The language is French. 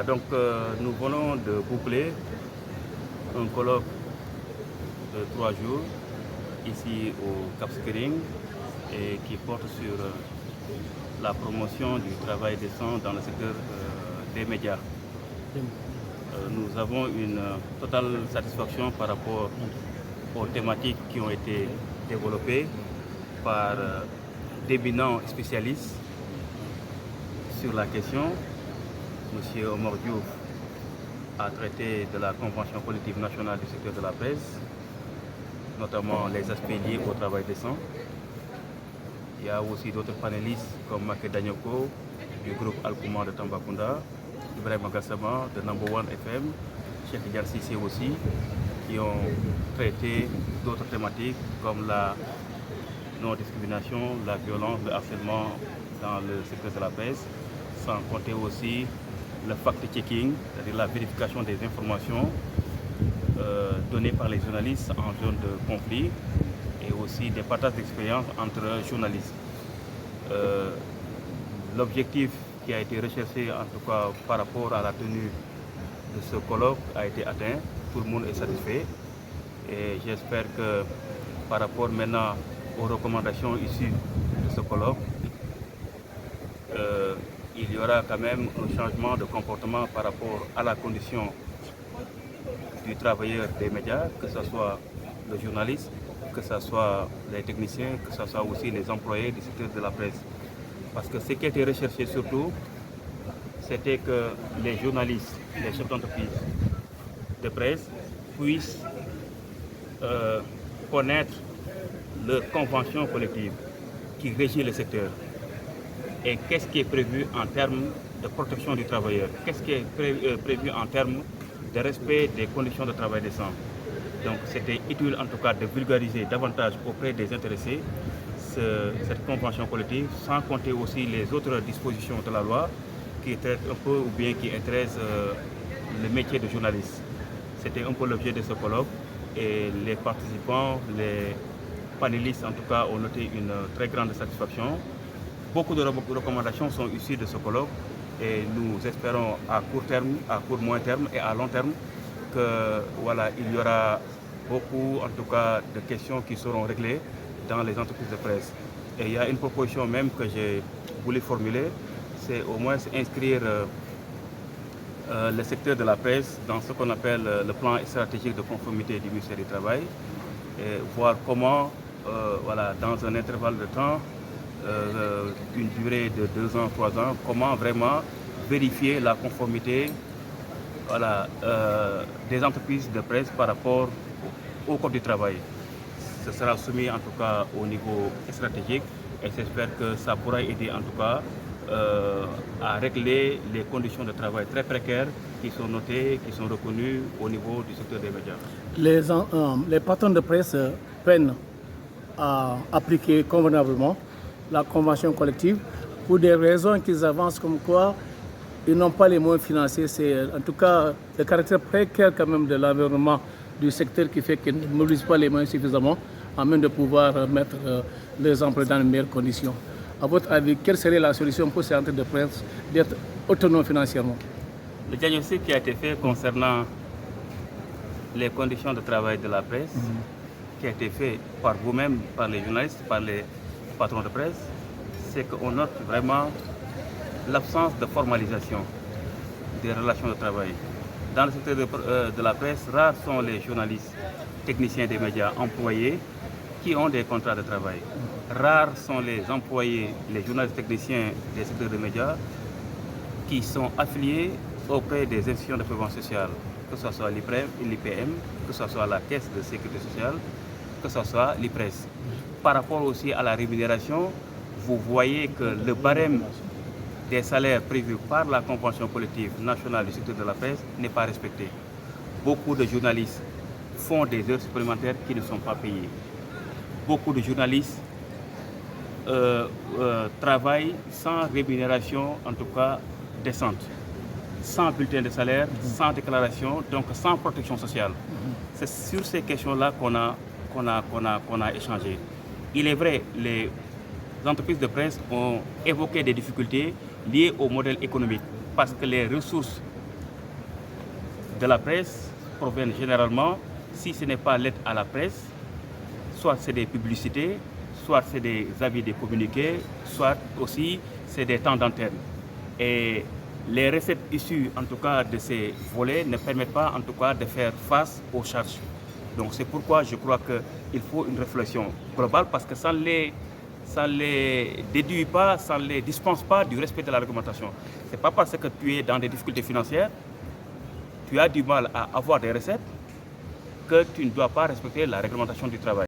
Donc nous venons de boucler un colloque de 3 jours ici au Cap Skirring et qui porte sur la promotion du travail décent dans le secteur des médias. Nous avons une totale satisfaction par rapport aux thématiques qui ont été développées par d'éminents spécialistes sur la question. M. Omar Diouf a traité de la Convention collective nationale du secteur de la presse, notamment les aspects liés au travail décent. Il y a aussi d'autres panélistes comme Maké Danyoko du groupe Al-Kouma de Tambacounda, Ibrahim Gassama de Number One FM, Cheikh Diar Sissé aussi, qui ont traité d'autres thématiques comme la non-discrimination, la violence, le harcèlement dans le secteur de la presse, sans compter aussi le fact-checking, c'est-à-dire la vérification des informations données par les journalistes en zone de conflit et aussi des partages d'expérience entre journalistes. L'objectif qui a été recherché, en tout cas par rapport à la tenue de ce colloque, a été atteint. Tout le monde est satisfait et j'espère que par rapport maintenant aux recommandations issues de ce colloque, il y aura quand même un changement de comportement par rapport à la condition du travailleur des médias, que ce soit le journaliste, que ce soit les techniciens, que ce soit aussi les employés du secteur de la presse. Parce que ce qui a été recherché surtout, c'était que les journalistes, les chefs d'entreprise de presse puissent connaître leur convention collective qui régit le secteur. Et qu'est-ce qui est prévu en termes de protection du travailleur? Qu'est-ce qui est prévu en termes de respect des conditions de travail décent? Donc c'était utile en tout cas de vulgariser davantage auprès des intéressés cette convention collective, sans compter aussi les autres dispositions de la loi qui traitent un peu ou bien qui intéressent le métier de journaliste. C'était un peu l'objet de ce colloque et les participants, les panélistes en tout cas ont noté une très grande satisfaction. Beaucoup de recommandations sont issues de ce colloque et nous espérons à court terme, à court moyen terme et à long terme que voilà, il y aura beaucoup en tout cas de questions qui seront réglées dans les entreprises de presse. Et il y a une proposition même que j'ai voulu formuler, c'est au moins inscrire le secteur de la presse dans ce qu'on appelle le plan stratégique de conformité du ministère du Travail et voir comment, voilà, dans un intervalle de temps, une durée de 2 ans, 3 ans, comment vraiment vérifier la conformité, voilà, des entreprises de presse par rapport au code du travail. Ce sera soumis en tout cas au niveau stratégique et j'espère que ça pourra aider en tout cas à régler les conditions de travail très précaires qui sont notées, qui sont reconnues au niveau du secteur des médias. Les patrons de presse peinent à appliquer convenablement la convention collective pour des raisons qu'ils avancent comme quoi ils n'ont pas les moyens financiers. C'est en tout cas le caractère précaire quand même de l'environnement du secteur qui fait qu'ils ne mobilisent pas les moyens suffisamment en même de pouvoir mettre les emplois dans les meilleures conditions. À votre avis, quelle serait la solution pour ces entreprises de presse d'être autonomes financièrement? Le diagnostic qui a été fait concernant les conditions de travail de la presse, qui a été fait par vous-même, par les journalistes, par les patrons de presse, c'est qu'on note vraiment l'absence de formalisation des relations de travail. Dans le secteur de la presse, rares sont les journalistes, techniciens des médias employés qui ont des contrats de travail. Rares sont les employés, les journalistes techniciens des secteurs de médias qui sont affiliés auprès des institutions de prévention sociale, que ce soit l'IPM, que ce soit la Caisse de sécurité sociale, que ce soit l'IPRES. Par rapport aussi à la rémunération, vous voyez que le barème des salaires prévus par la Convention collective nationale du secteur de la presse n'est pas respecté. Beaucoup de journalistes font des heures supplémentaires qui ne sont pas payées. Beaucoup de journalistes travaillent sans rémunération, en tout cas décente, sans bulletin de salaire, sans déclaration, donc sans protection sociale. C'est sur ces questions-là qu'on a échangé. Il est vrai, les entreprises de presse ont évoqué des difficultés liées au modèle économique parce que les ressources de la presse proviennent généralement, si ce n'est pas l'aide à la presse, soit c'est des publicités, soit c'est des avis des communiqués, soit aussi c'est des temps d'antenne. Et les recettes issues en tout cas de ces volets ne permettent pas en tout cas de faire face aux charges. Donc c'est pourquoi je crois qu'il faut une réflexion globale parce que ça ne les déduit pas, ça ne les dispense pas du respect de la réglementation. Ce n'est pas parce que tu es dans des difficultés financières, tu as du mal à avoir des recettes, que tu ne dois pas respecter la réglementation du travail.